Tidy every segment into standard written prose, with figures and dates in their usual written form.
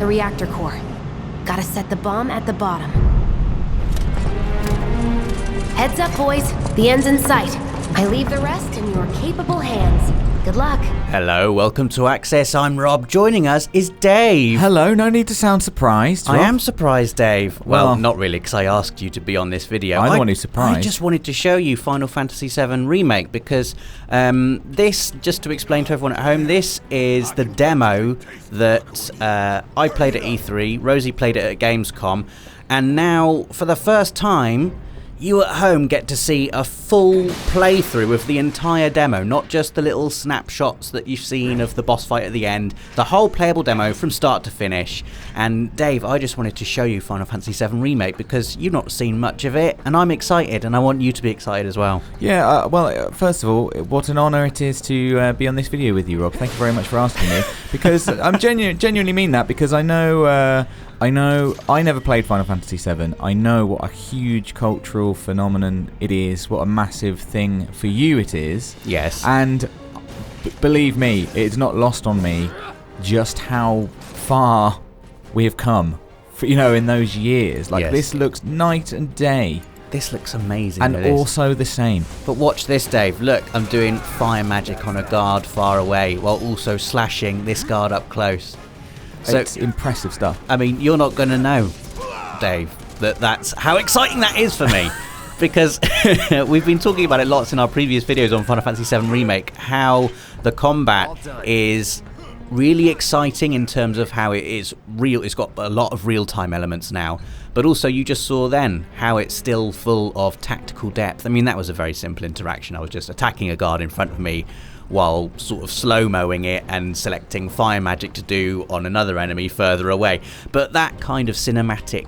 reactor core. Gotta set the bomb at the bottom. Heads up, boys. The end's in sight. I leave the rest in your capable hands. Good luck. Hello, welcome to Access. I'm Rob. Joining us is Dave. Hello, no need to sound surprised, Rob. I am surprised, Dave. Well, not really, because I asked you to be on this video. I'm the one who's surprised. I just wanted to show you Final Fantasy VII Remake, because this, just to explain to everyone at home, this is the demo that I played at E3, Rosie played it at Gamescom, and now, for the first time, you at home get to see a full playthrough of the entire demo, not just the little snapshots that you've seen of the boss fight at the end, the whole playable demo from start to finish. And Dave, I just wanted to show you Final Fantasy VII Remake because you've not seen much of it, and I'm excited, and I want you to be excited as well. Yeah, well, first of all, what an honour it is to be on this video with you, Rob. Thank you very much for asking me, because I'm genuinely mean that, because I know I never played Final Fantasy VII. I know what a huge cultural phenomenon it is, what a massive thing for you it is. Yes. And believe me, it's not lost on me just how far we have come, in those years. Like, yes. This looks night and day. This looks amazing. And also the same. But watch this, Dave. Look, I'm doing fire magic on a guard far away while also slashing this guard up close. So, it's impressive stuff. I mean, you're not going to know, Dave, that's how exciting that is for me. Because we've been talking about it lots in our previous videos on Final Fantasy VII Remake, how the combat is really exciting in terms of how it is real. It's got a lot of real-time elements now. But also, you just saw then how it's still full of tactical depth. I mean, that was a very simple interaction. I was just attacking a guard in front of me while sort of slow-moing it and selecting fire magic to do on another enemy further away. But that kind of cinematic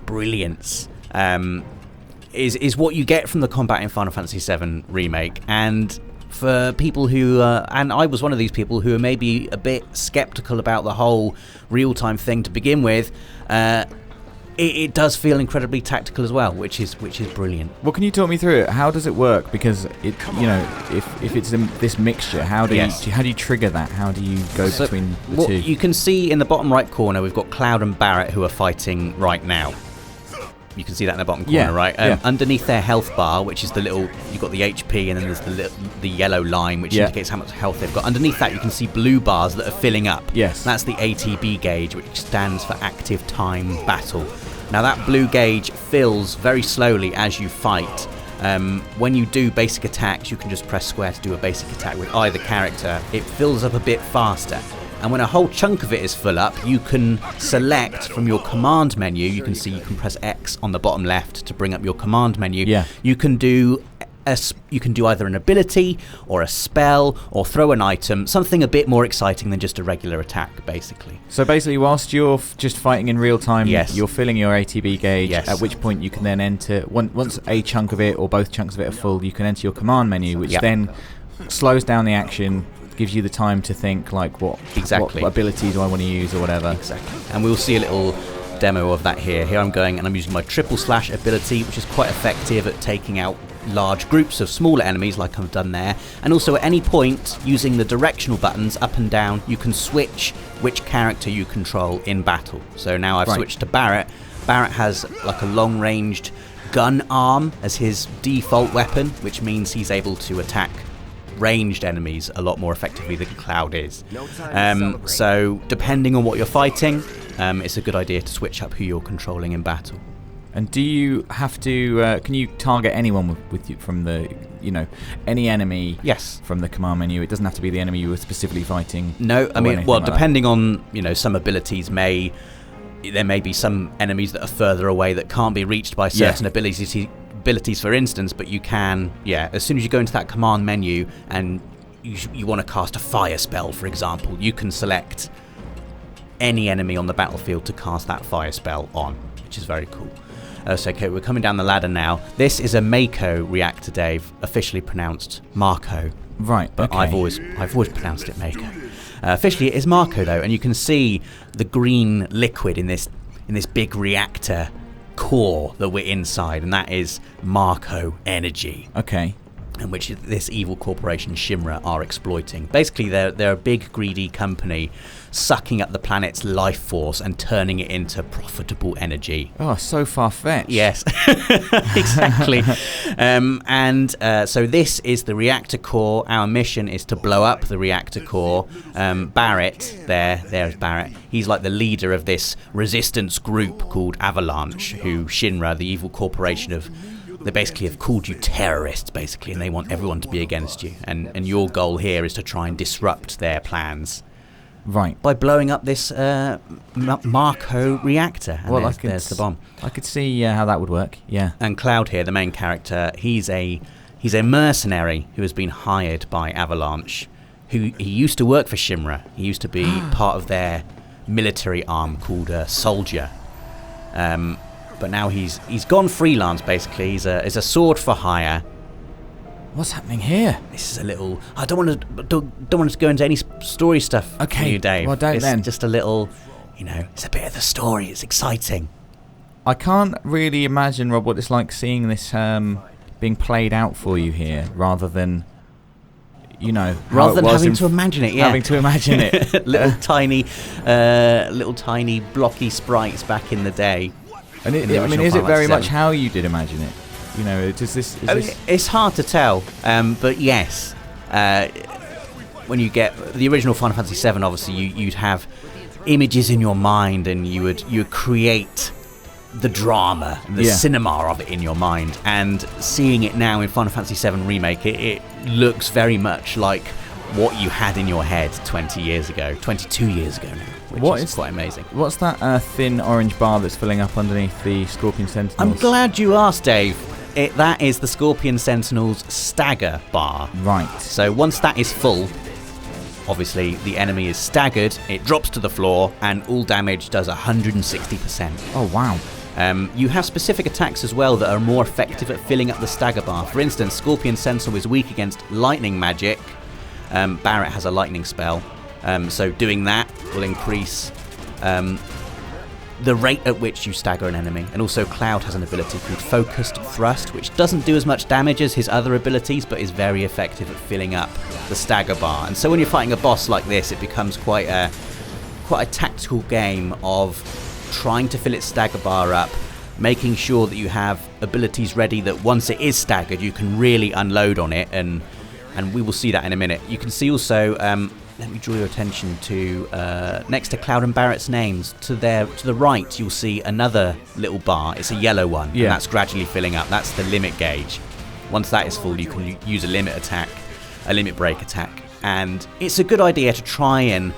brilliance is what you get from the combat in Final Fantasy VII Remake. And for people who, and I was one of these people who are maybe a bit skeptical about the whole real-time thing to begin with, it does feel incredibly tactical as well, which is brilliant. Well, can you talk me through it? How does it work? Because if it's this mixture, how do you trigger that? How do you go between the two? You can see in the bottom right corner we've got Cloud and Barrett who are fighting right now. You can see that in the bottom corner, right? Underneath their health bar, which is the little, you've got the HP, and then there's the yellow line, which indicates how much health they've got. Underneath that, you can see blue bars that are filling up. Yes. That's the ATB gauge, which stands for Active Time Battle. Now, that blue gauge fills very slowly as you fight. When you do basic attacks, you can just press square to do a basic attack with either character. It fills up a bit faster. And when a whole chunk of it is full up, you can select from your command menu. You can see you can press X on the bottom left to bring up your command menu. Yeah. You can do either an ability or a spell or throw an item, something a bit more exciting than just a regular attack, basically. So basically, whilst you're just fighting in real time, yes, you're filling your ATB gauge, yes, at which point you can then enter, once a chunk of it or both chunks of it are full, you can enter your command menu, which then slows down the action, gives you the time to think, like, what ability do I want to use or whatever. Exactly. And we'll see a little demo of that here. Here I'm going and I'm using my triple slash ability, which is quite effective at taking out large groups of smaller enemies like I've done there. And also at any point, using the directional buttons up and down, you can switch which character you control in battle. So now I've switched to Barrett. Barrett has like a long-ranged gun arm as his default weapon, which means he's able to attack ranged enemies a lot more effectively than Cloud is. So depending on what you're fighting, it's a good idea to switch up who you're controlling in battle. And do you have to, can you target anyone with you from the, any enemy? Yes. From the command menu? It doesn't have to be the enemy you were specifically fighting? No, I mean, well, depending on, some abilities there may be some enemies that are further away that can't be reached by certain abilities, for instance, but you can, as soon as you go into that command menu and you want to cast a fire spell, for example, you can select any enemy on the battlefield to cast that fire spell on, which is very cool. So, okay, we're coming down the ladder now. This is a Mako Reactor, Dave, officially pronounced Mako. Right, but I've always pronounced it Mako. Officially, it is Mako, though, and you can see the green liquid in this big reactor core that we're inside, and that is Mako energy. Okay. and which this evil corporation Shinra are exploiting. Basically, they're a big greedy company sucking up the planet's life force and turning it into profitable energy. Oh, so far-fetched. Yes, exactly. So this is the Reactor Core. Our mission is to blow up the Reactor Core. Barrett, there's Barrett. He's like the leader of this resistance group called Avalanche, who Shinra, the evil corporation they basically have called you terrorists, basically, and they want everyone to be against you. And your goal here is to try and disrupt their plans. Right. By blowing up this Mako Reactor. And there's the bomb. I could see how that would work, yeah. And Cloud here, the main character, he's a mercenary who has been hired by Avalanche. He used to work for Shinra. He used to be part of their military arm called Soldier. But now he's gone freelance, basically. He's a sword for hire. What's happening here? This is a little... I don't want to go into any story stuff for you, Dave. Well, don't it's then. Just a little, it's a bit of the story. It's exciting. I can't really imagine, Rob, what it's like seeing this being played out for you here, rather than... rather than having to imagine it, yeah. Having to imagine it. little tiny blocky sprites back in the day. And is it very much how you did imagine it? It's hard to tell, but yes. When you get the original Final Fantasy VII, obviously you'd have images in your mind, and you would create the drama, the cinema of it in your mind. And seeing it now in Final Fantasy VII Remake, it looks very much like what you had in your head 22 years ago now, which is quite amazing. What's that thin orange bar that's filling up underneath the Scorpion Sentinels? I'm glad you asked, Dave. That is the Scorpion Sentinel's stagger bar. Right. So once that is full, obviously the enemy is staggered, it drops to the floor, and all damage does 160%. Oh, wow. You have specific attacks as well that are more effective at filling up the stagger bar. For instance, Scorpion Sentinel is weak against lightning magic. Barrett has a lightning spell, so doing that will increase the rate at which you stagger an enemy. And also Cloud has an ability called Focused Thrust, which doesn't do as much damage as his other abilities, but is very effective at filling up the stagger bar. And so when you're fighting a boss like this, it becomes quite a tactical game of trying to fill its stagger bar up, making sure that you have abilities ready that once it is staggered, you can really unload on it, and we will see that in a minute. You can see also, let me draw your attention to, next to Cloud and Barrett's names, to the right, you'll see another little bar. It's a yellow one, and that's gradually filling up. That's the limit gauge. Once that is full, you can use a limit break attack. And it's a good idea to try and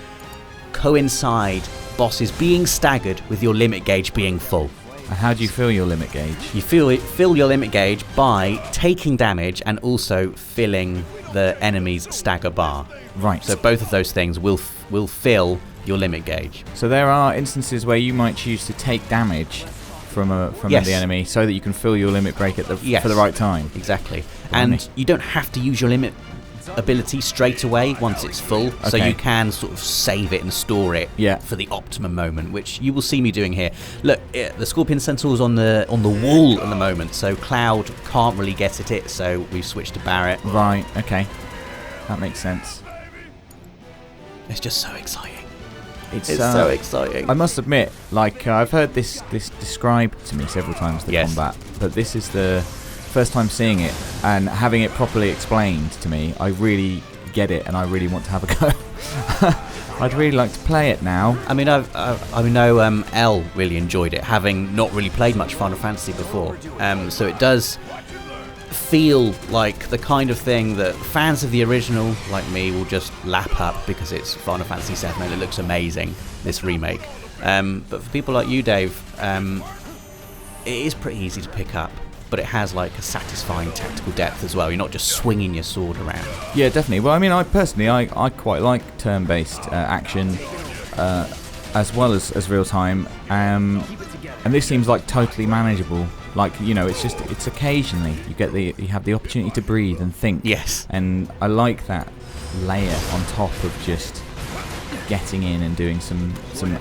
coincide bosses being staggered with your limit gauge being full. And how do you fill your limit gauge? You fill your limit gauge by taking damage and also filling the enemy's stagger bar. Right. So both of those things will fill your limit gauge. So there are instances where you might choose to take damage from the enemy so that you can fill your limit break for the right time. Exactly. And you don't have to use your limit ability straight away once it's full, so you can sort of save it and store it for the optimum moment, which you will see me doing here. Look, the Scorpion Sentinel's on the wall at the moment, so Cloud can't really get at it, so we've switched to Barrett. Right, okay. That makes sense. It's just so exciting. It's so exciting. I must admit, I've heard this described to me several times, the combat, but this is the first time seeing it and having it properly explained to me. I really get it, and I really want to have a go. I'd really like to play it now. I mean, I know Elle really enjoyed it, having not really played much Final Fantasy before. So it does feel like the kind of thing that fans of the original, like me, will just lap up because it's Final Fantasy VII and it looks amazing, this remake. But for people like you, Dave, it is pretty easy to pick up. But it has a satisfying tactical depth as well. You're not just swinging your sword around. Yeah, definitely. Well, I mean, I quite like turn-based action as well as real time, and this seems totally manageable. It's occasionally you have the opportunity to breathe and think. Yes. And I like that layer on top of just getting in and doing some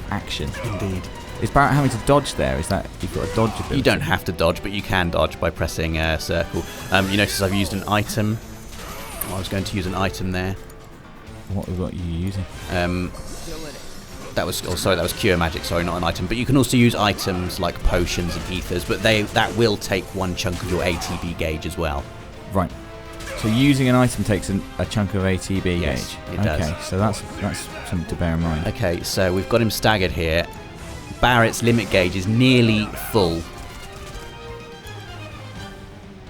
action. Indeed. Is Barrett having to dodge there? Is that you've got a dodge ability? You don't have to dodge, but you can dodge by pressing circle. You notice I've used an item I was going to use an item there. What are you using? That was cure magic, sorry, not an item. But you can also use items like potions and ethers, but that will take one chunk of your ATB gauge as well. Right. So using an item takes a chunk of ATB Yes, gauge. it does. Okay, so that's something to bear in mind. Okay, so we've got him staggered here. Barrett's limit gauge is nearly full.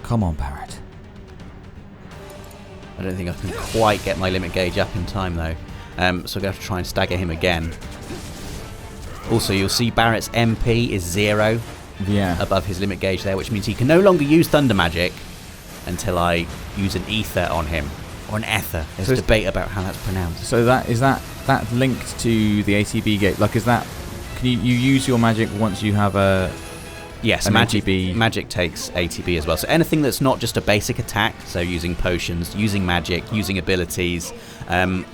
Come on, Barrett. I don't think I can quite get my limit gauge up in time though. So I'm going to have to try and stagger him again. Also, you'll see Barrett's MP is 0 above his limit gauge there, which means he can no longer use Thunder Magic until I use an Ether on him. Or an Ether. There's a debate about how that's pronounced. So is that linked to the ATB gauge? Like, is that... Can you use your magic once you have a... Yes, magic takes ATB as well. So anything that's not just a basic attack, so using potions, using magic, using abilities,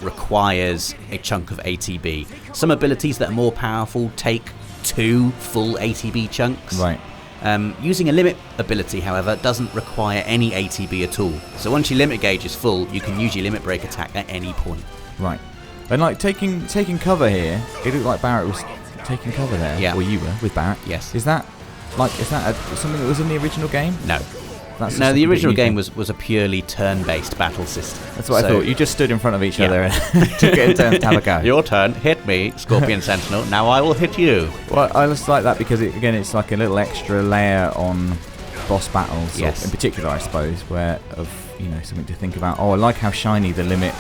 requires a chunk of ATB. Some abilities that are more powerful take 2 full ATB chunks. Right. Using a limit ability, however, doesn't require any ATB at all. So once your limit gauge is full, you can use your limit break attack at any point. Right. And like taking cover here, it looked like Barrett was taking cover there. Yeah. Or you were with Barrett. Yes. Is that something that was in the original game? No. No, the original game was a purely turn-based battle system. That's what I thought. You just stood in front of each other and took it in turns to have a go. Your turn. Hit me, Scorpion Sentinel. Now I will hit you. Well, I just like that because, it's like a little extra layer on boss battles. Yes. In particular, I suppose, something to think about. Oh, I like how shiny the limit...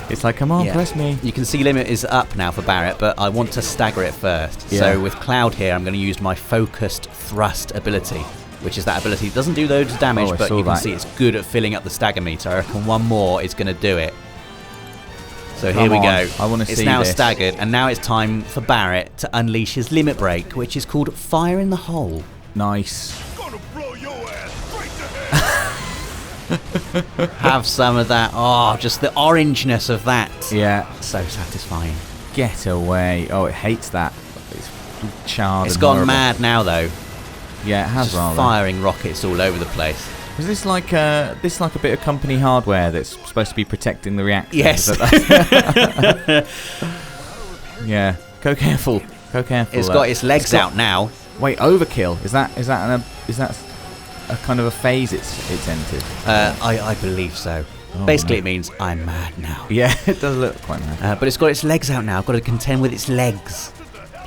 It's like, come on, press me. You can see limit is up now for Barrett, but I want to stagger it first. Yeah. So with Cloud here, I'm going to use my Focused Thrust ability, which is that ability. It doesn't do loads of damage, but you can see it's good at filling up the stagger meter. I reckon one more is going to do it. So here we go. I want to see It's now this. staggered, and now it's time for Barrett to unleash his limit break, which is called Fire in the Hole. Nice. Have some of that. Oh, just the orangeness of that. Yeah. So satisfying. Get away. Oh, it hates that. It's charred. It's and gone horrible. mad now, though. Yeah, it has Just rather. firing rockets all over the place. Is this like a bit of company hardware that's supposed to be protecting the reactor? Yes. Yeah. Go careful. It's got its legs out now. Wait, overkill. Is that a kind of a phase it's entered? I believe so. Oh, Basically, no. it means I'm mad now. Yeah, it does look quite mad. But it's got its legs out now. I've got to contend with its legs.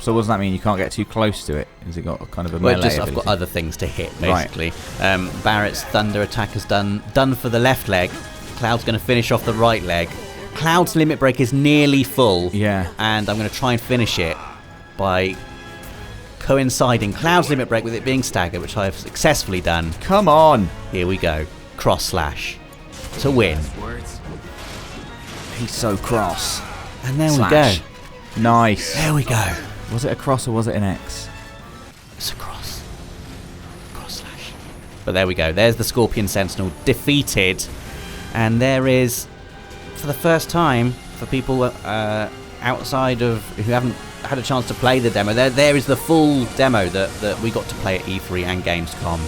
So what does that mean? You can't get too close to it? Has it got a kind of a Well, melee I've got ability? other things to hit, basically. Right. Barrett's thunder attack is done for the left leg. Cloud's going to finish off the right leg. Cloud's limit break is nearly full. Yeah. And I'm going to try and finish it by coinciding Cloud's limit break with it being staggered, which I've successfully done. Come on! Here we go. Cross slash to win. He's so cross. And there we Slash. go. Nice. There we go. Was it a cross or was it an X? It's a cross. Cross slash. But there we go. There's the Scorpion Sentinel defeated. And there is, for the first time, for people outside of who haven't had a chance to play the demo, there is the full demo that we got to play at E3 and Gamescom.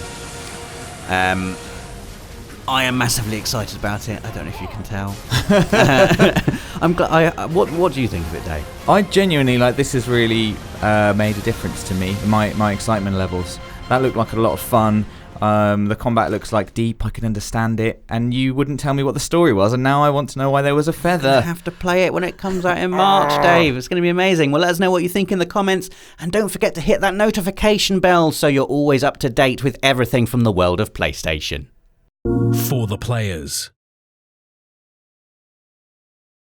I am massively excited about it. I don't know if you can tell. I'm glad. What do you think of it, Dave? I genuinely this has really made a difference to me. My excitement levels. That looked like a lot of fun. The combat looks deep. I can understand it, and you wouldn't tell me what the story was, and now I want to know why there was a feather. I have to play it when it comes out in March, Dave. It's going to be amazing. Well, let us know what you think in the comments, and don't forget to hit that notification bell so you're always up to date with everything from the world of PlayStation. For the players.